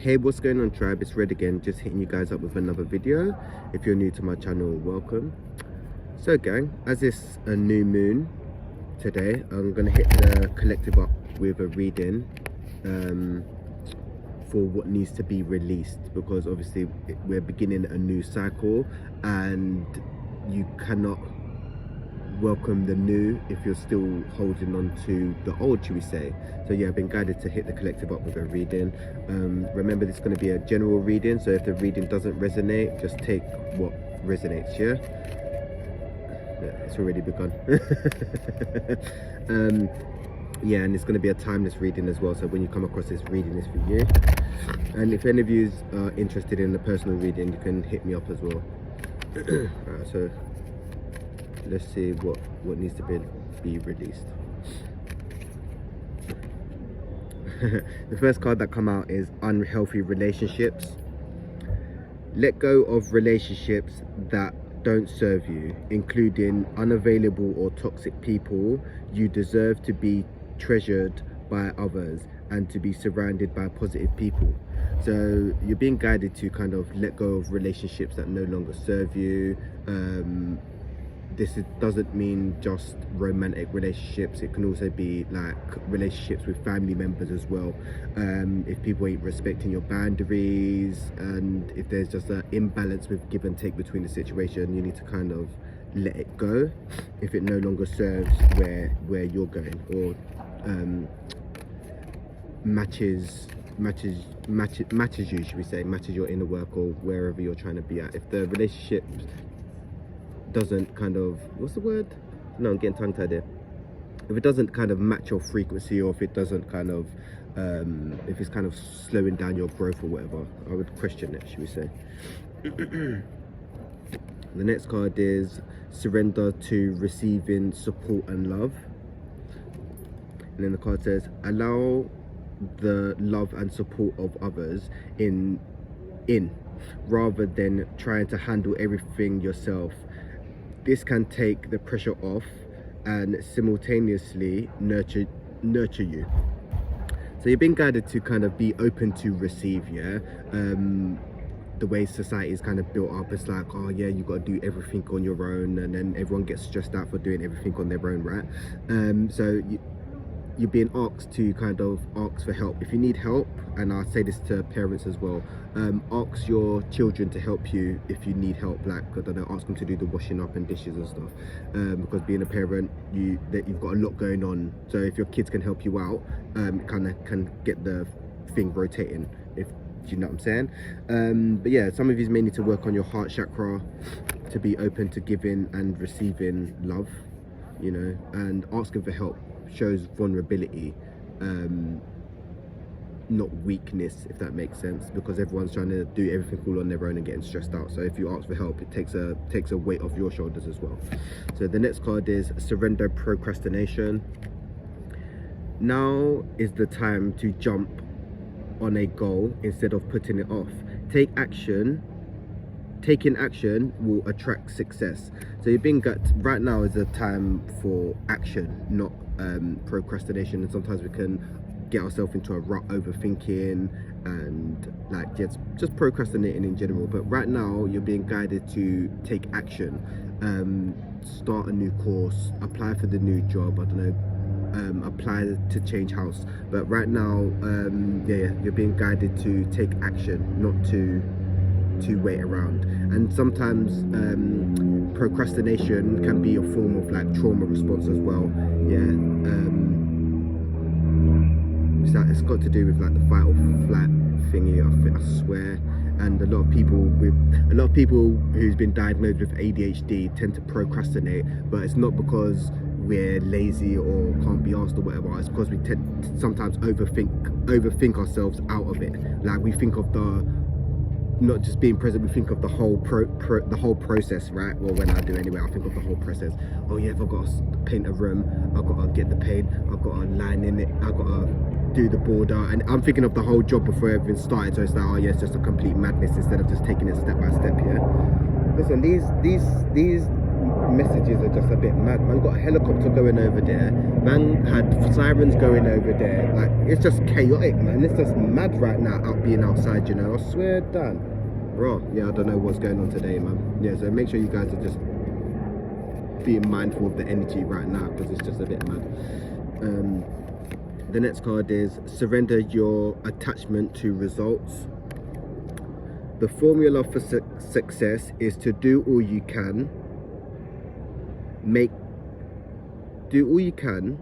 Hey, what's going on, tribe? It's Red again, just hitting you guys up with another video. If you're new to my channel, welcome. So gang, as it's a new moon today, I'm gonna hit the collective up with a reading for what needs to be released, because obviously we're beginning a new cycle and you cannot welcome the new if you're still holding on to the old, should we say. So yeah, I've been guided to hit the collective up with a reading. Remember, this is going to be a general reading, so if the reading doesn't resonate, just take what resonates. Yeah, it's already begun. Yeah, and it's going to be a timeless reading as well, so when you come across this reading, it's for you. And if any of you are interested in a personal reading, you can hit me up as well. Right, so let's see what needs to be released. The first card that come out is unhealthy relationships. Let go of relationships that don't serve you, including unavailable or toxic people. You deserve to be treasured by others and to be surrounded by positive people. So you're being guided to kind of let go of relationships that no longer serve you. Doesn't mean just romantic relationships. It can also be like relationships with family members as well. If people ain't respecting your boundaries, and if there's just an imbalance with give and take between the situation, you need to kind of let it go if it no longer serves where you're going, or matches you, should we say, matches your inner work or wherever you're trying to be at. If the relationship doesn't kind of, what's the word? No, I'm getting tongue tied here. If it doesn't kind of match your frequency, or if it doesn't kind of, if it's kind of slowing down your growth or whatever, I would question it, should we say. The next card is surrender to receiving support and love. And then the card says, allow the love and support of others in rather than trying to handle everything yourself. This can take the pressure off and simultaneously nurture you. So you're being guided to kind of be open to receive. Yeah, the way society is kind of built up, it's like, oh yeah, you got to do everything on your own, and then everyone gets stressed out for doing everything on their own, right? So you're being asked to kind of ask for help. If you need help, and I say this to parents as well, ask your children to help you if you need help. Like, I don't know, ask them to do the washing up and dishes and stuff, because being a parent, you've got a lot going on. So if your kids can help you out, it kind of can get the thing rotating, if you know what I'm saying. But yeah, some of you may need to work on your heart chakra to be open to giving and receiving love, you know, and asking for help shows vulnerability, not weakness, if that makes sense, because everyone's trying to do everything all on their own and getting stressed out. So if you ask for help, it takes a weight off your shoulders as well. So the next card is surrender procrastination. Now is the time to jump on a goal instead of putting it off. Take action. Taking action will attract success. So you're being gut. Right now is a time for action, not procrastination. And sometimes we can get ourselves into a rut, overthinking and like just procrastinating in general. But right now you're being guided to take action. Start a new course, apply for the new job, I don't know, apply to change house. But right now, yeah, you're being guided to take action, not to wait around. And sometimes procrastination can be a form of like trauma response as well. Yeah, it's got to do with like the fight or flight thingy, I swear. And a lot of people who's been diagnosed with ADHD tend to procrastinate, but it's not because we're lazy or can't be asked or whatever. It's because we tend to sometimes overthink ourselves out of it. Like, we think of not just being present, we think of the whole the whole process, right? Well, when I do anyway, I think of the whole process. Oh yeah, if I've got to paint a room, I've got to get the paint, I've got to line in it, I've got to do the border, and I'm thinking of the whole job before everything started. So it's like, oh yeah, it's just a complete madness instead of just taking it step by step. Yeah, listen, these messages are just a bit mad. Man got a helicopter going over there. Man had sirens going over there. Like, it's just chaotic, man. It's just mad right now out being outside, you know. I swear down. Bro, yeah, I don't know what's going on today, man. Yeah, so make sure you guys are just being mindful of the energy right now, because it's just a bit mad. The next card is surrender your attachment to results. The formula for success is to do all you can. Do all you can.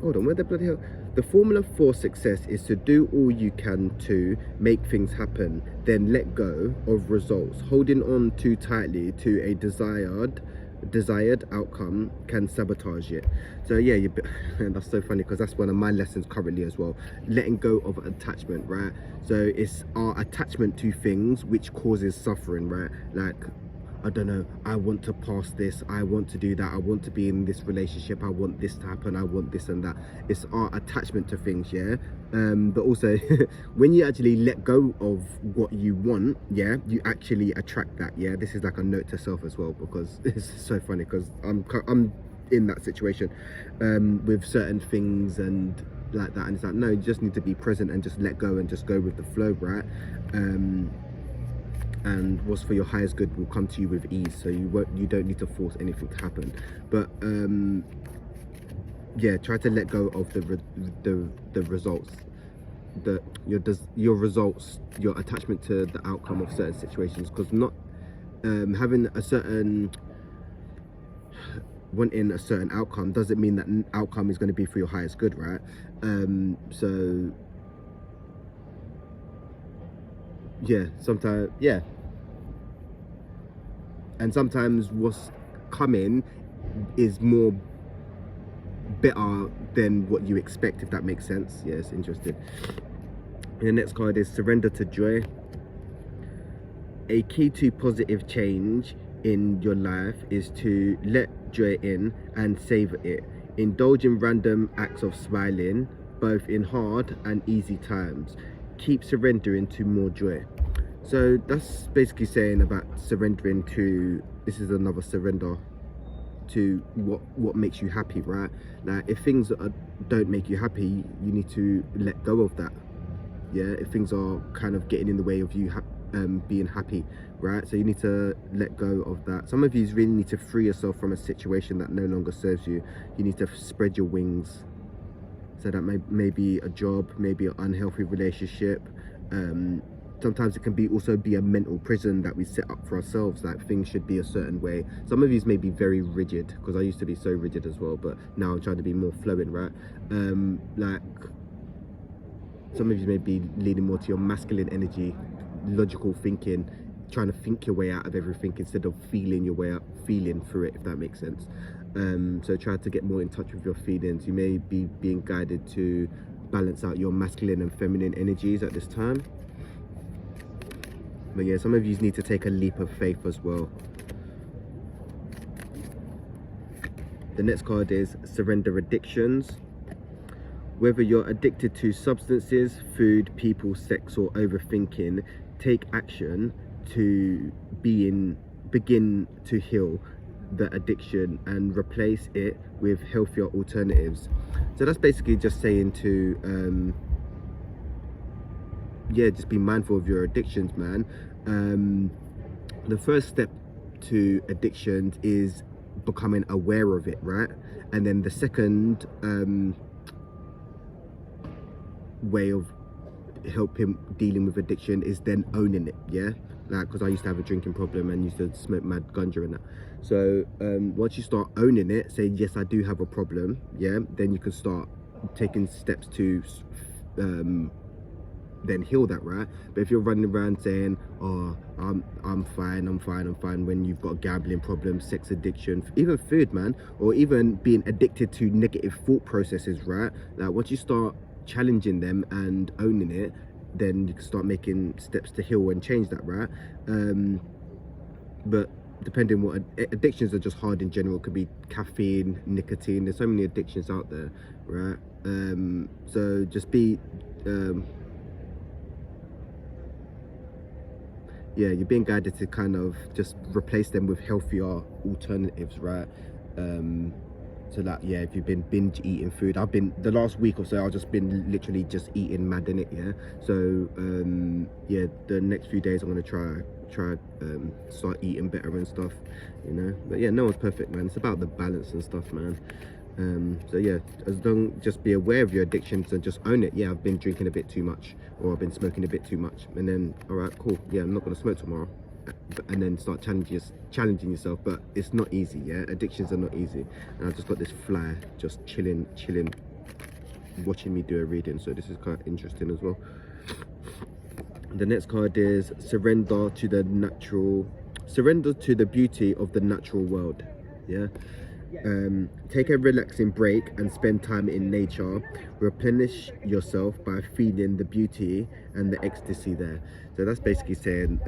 Hold on, where the bloody hell? The formula for success is to do all you can to make things happen, then let go of results. Holding on too tightly to a desired outcome can sabotage it. So yeah, that's so funny, because that's one of my lessons currently as well. Letting go of attachment, right? So it's our attachment to things which causes suffering, right? Like, I don't know, I want to pass this, I want to do that, I want to be in this relationship, I want this to happen, I want this and that. It's our attachment to things, yeah. But also when you actually let go of what you want, yeah, you actually attract that. Yeah, this is like a note to self as well, because it's so funny, because I'm in that situation with certain things and like that, and it's like, no, you just need to be present and just let go and just go with the flow, right? And what's for your highest good will come to you with ease, so you don't need to force anything to happen. But yeah, try to let go of the results, your results, your attachment to the outcome of certain situations, because not having a certain wanting a certain outcome doesn't mean that outcome is going to be for your highest good, right? So yeah, sometimes, yeah, and sometimes what's coming is more better than what you expect, if that makes sense. Yeah, it's interesting. And the next card is surrender to joy. A key to positive change in your life is to let joy in and savor it. Indulge in random acts of smiling, both in hard and easy times. Keep surrendering to more joy. So that's basically saying about surrendering to, this is another surrender to what makes you happy, right? Like, if things don't make you happy, you need to let go of that. Yeah, if things are kind of getting in the way of you being happy, right? So you need to let go of that. Some of you really need to free yourself from a situation that no longer serves you. You need to spread your wings. So that may be a job, maybe an unhealthy relationship. Sometimes it can also be a mental prison that we set up for ourselves, like things should be a certain way. Some of you may be very rigid, because I used to be so rigid as well, but now I'm trying to be more flowing, right? Like, some of you may be leaning more to your masculine energy, logical thinking, trying to think your way out of everything instead of feeling your way out, feeling through it, if that makes sense. So try to get more in touch with your feelings. You may be being guided to balance out your masculine and feminine energies at this time. But yeah, some of you need to take a leap of faith as well. The next card is surrender addictions. Whether you're addicted to substances, food, people, sex, or overthinking, take action to begin to heal the addiction and replace it with healthier alternatives. So that's basically just saying to yeah, just be mindful of your addictions, man. The first step to addictions is becoming aware of it, right? And then the second way of helping dealing with addiction is then owning it. Yeah, like, because I used to have a drinking problem and used to smoke mad ganja and that. So once you start owning it, say, yes, I do have a problem, yeah, then you can start taking steps to then heal that, right? But if you're running around saying, oh, I'm fine, when you've got gambling problems, sex addiction, even food, man, or even being addicted to negative thought processes, right? Like, once you start challenging them and owning it, then you can start making steps to heal and change that, right? But depending what addictions are, just hard in general. It could be caffeine, nicotine, there's so many addictions out there, right? So just be yeah, you're being guided to kind of just replace them with healthier alternatives, right? So that, yeah, if you've been binge eating food, I've been the last week or so, I've just been literally just eating mad in it, yeah. So yeah, the next few days I'm gonna try start eating better and stuff, you know. But yeah, no one's perfect, man. It's about the balance and stuff, man. So yeah, as long just be aware of your addictions and just own it. Yeah, I've been drinking a bit too much, or I've been smoking a bit too much, and then all right, cool, yeah, I'm not gonna smoke tomorrow. And then start challenging yourself. But it's not easy, yeah. Addictions are not easy. And I've just got this fly just chilling, watching me do a reading, so this is quite interesting as well. The next card is surrender to the beauty of the natural world. Yeah. Take a relaxing break and spend time in nature. Replenish yourself by feeling the beauty and the ecstasy there. So that's basically saying,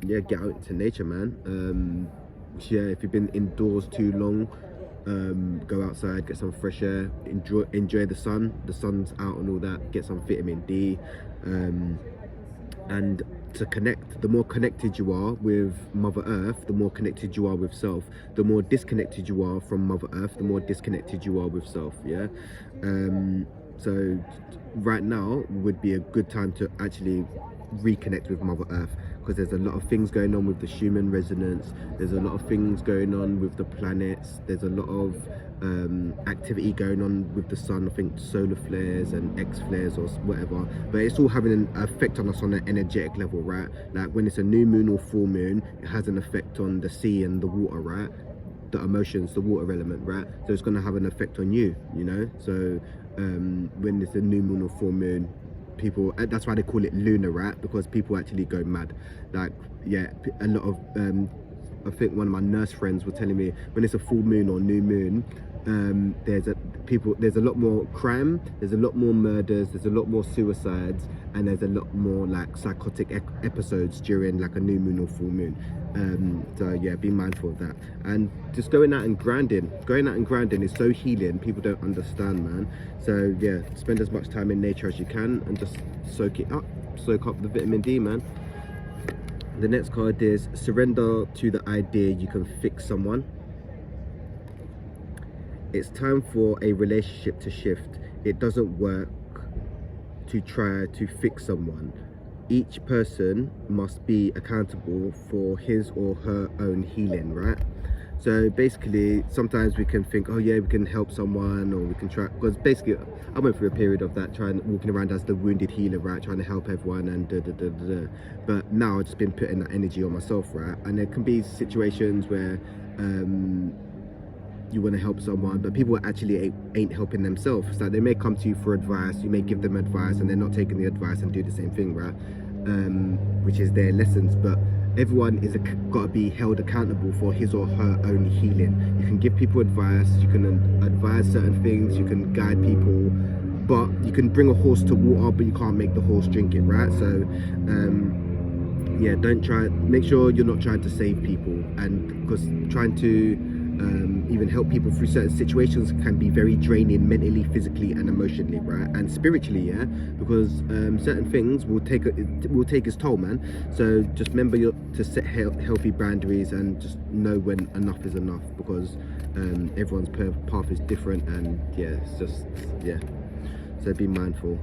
yeah, get out into nature, man. Yeah, if you've been indoors too long, go outside, get some fresh air, enjoy the sun. The sun's out and all that. Get some vitamin D, and to connect. The more connected you are with Mother Earth, the more connected you are with self. The more disconnected you are from Mother Earth, the more disconnected you are with self. Yeah. So right now would be a good time to actually reconnect with Mother Earth, because there's a lot of things going on with the Schumann resonance, there's a lot of things going on with the planets, there's a lot of activity going on with the sun. I think solar flares and X flares or whatever, but it's all having an effect on us on an energetic level, right? Like when it's a new moon or full moon, it has an effect on the sea and the water, right? The emotions, the water element, right? So it's going to have an effect on you, you know. So when it's a new moon or full moon, people, that's why they call it lunar, right? Because people actually go mad. Like, yeah, a lot of I think one of my nurse friends were telling me when it's a full moon or new moon, there's a lot more crime, there's a lot more murders, there's a lot more suicides, and there's a lot more like psychotic episodes during like a new moon or full moon. So yeah, be mindful of that, and just going out and grinding is so healing. People don't understand, man. So yeah, spend as much time in nature as you can and just soak up the vitamin D, man. The next card is surrender to the idea you can fix someone. It's time for a relationship to shift. It doesn't work to try to fix someone. Each person must be accountable for his or her own healing, right? So basically, sometimes we can think, oh yeah, we can help someone, or we can try, because basically I went through a period of that, walking around as the wounded healer, right, trying to help everyone and but now I've just been putting that energy on myself, right? And there can be situations where you want to help someone, but people actually ain't helping themselves. So they may come to you for advice, you may give them advice, and they're not taking the advice and do the same thing, right? Which is their lessons. But everyone is got to be held accountable for his or her own healing. You can give people advice, you can advise certain things, you can guide people, but you can bring a horse to water, but you can't make the horse drink it, right? So yeah, make sure you're not trying to save people, and because trying to even help people through certain situations can be very draining mentally, physically and emotionally, right? And spiritually, yeah, because certain things will take its toll, man. So just remember to set healthy boundaries and just know when enough is enough, because everyone's path is different, and yeah, it's just, yeah, so be mindful.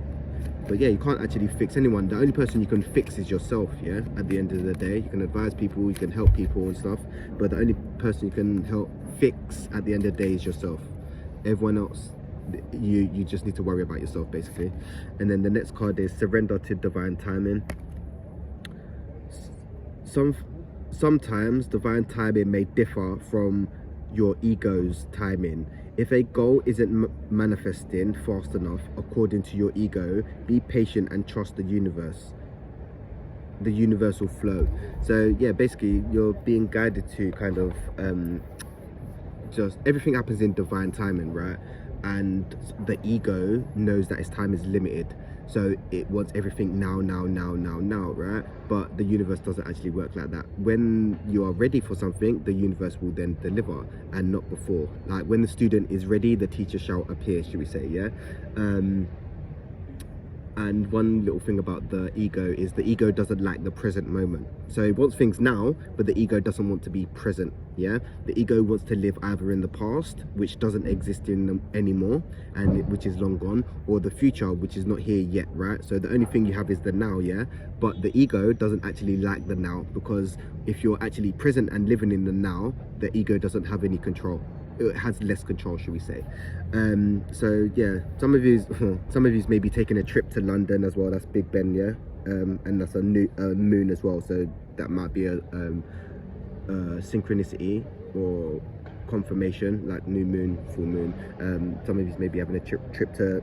But yeah, you can't actually fix anyone. The only person you can fix is yourself, yeah? At the end of the day, you can advise people, you can help people and stuff, but the only person you can fix at the end of the day is yourself. Everyone else, you just need to worry about yourself, basically. And then the next card is surrender to divine timing. Sometimes divine timing may differ from your ego's timing. If a goal isn't manifesting fast enough according to your ego, be patient and trust the universe, the universal flow. So yeah, basically you're being guided to kind of just everything happens in divine timing, right? And the ego knows that its time is limited, so it wants everything now, right? But the universe doesn't actually work like that. When you are ready for something, the universe will then deliver, and not before. Like when the student is ready, the teacher shall appear, should we say, yeah? And one little thing about the ego is the ego doesn't like the present moment. So it wants things now, but the ego doesn't want to be present. Yeah, the ego wants to live either in the past, which doesn't exist in them anymore, and which is long gone, or the future, which is not here yet, right? So the only thing you have is the now. Yeah, but the ego doesn't actually like the now, because if you're actually present and living in the now, the ego doesn't have any control. It has less control, should we say. So yeah, some of you may be taking a trip to London as well. That's Big Ben, yeah. And that's a new moon as well, so that might be a synchronicity or confirmation, like new moon, full moon. Some of you may be having a trip to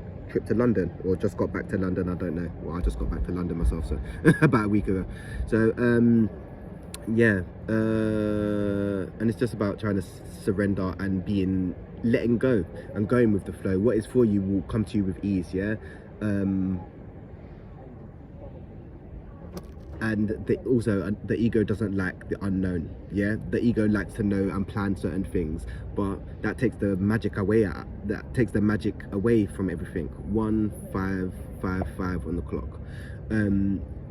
London, or just got back to London. I don't know. Well, I just got back to London myself, so about a week ago. So yeah, and it's just about trying to surrender and letting go and going with the flow. What is for you will come to you with ease, yeah. And also the ego doesn't like the unknown, yeah. The ego likes to know and plan certain things, but that takes the magic away from everything. 1555 on the clock.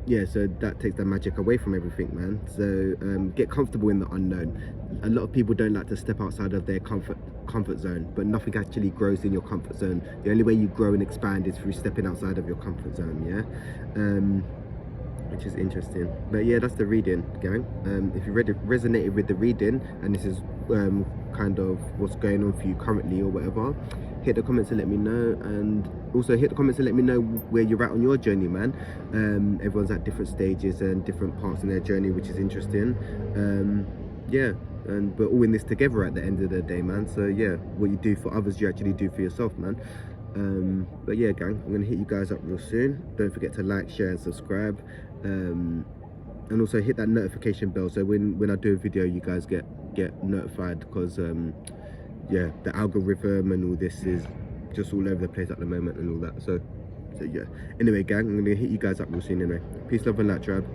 Yeah, so that takes the magic away from everything, man. So get comfortable in the unknown. A lot of people don't like to step outside of their comfort zone, but nothing actually grows in your comfort zone. The only way you grow and expand is through stepping outside of your comfort zone, yeah. Which is interesting. But yeah, that's the reading, gang. If you resonated with the reading, and this is kind of what's going on for you currently or whatever, hit the comments and let me know. And also hit the comments and let me know where you're at on your journey, man. Everyone's at different stages and different parts in their journey, which is interesting. Yeah, and we're all in this together at the end of the day, man. So yeah, what you do for others, you actually do for yourself, man. But yeah, gang, I'm gonna hit you guys up real soon. Don't forget to like, share and subscribe, and also hit that notification bell, so when I do a video, you guys get notified, because yeah, the algorithm and all this is just all over the place at the moment and all that. So yeah, anyway, gang, I'm gonna hit you guys up real soon. Anyway, peace, love and light, tribe.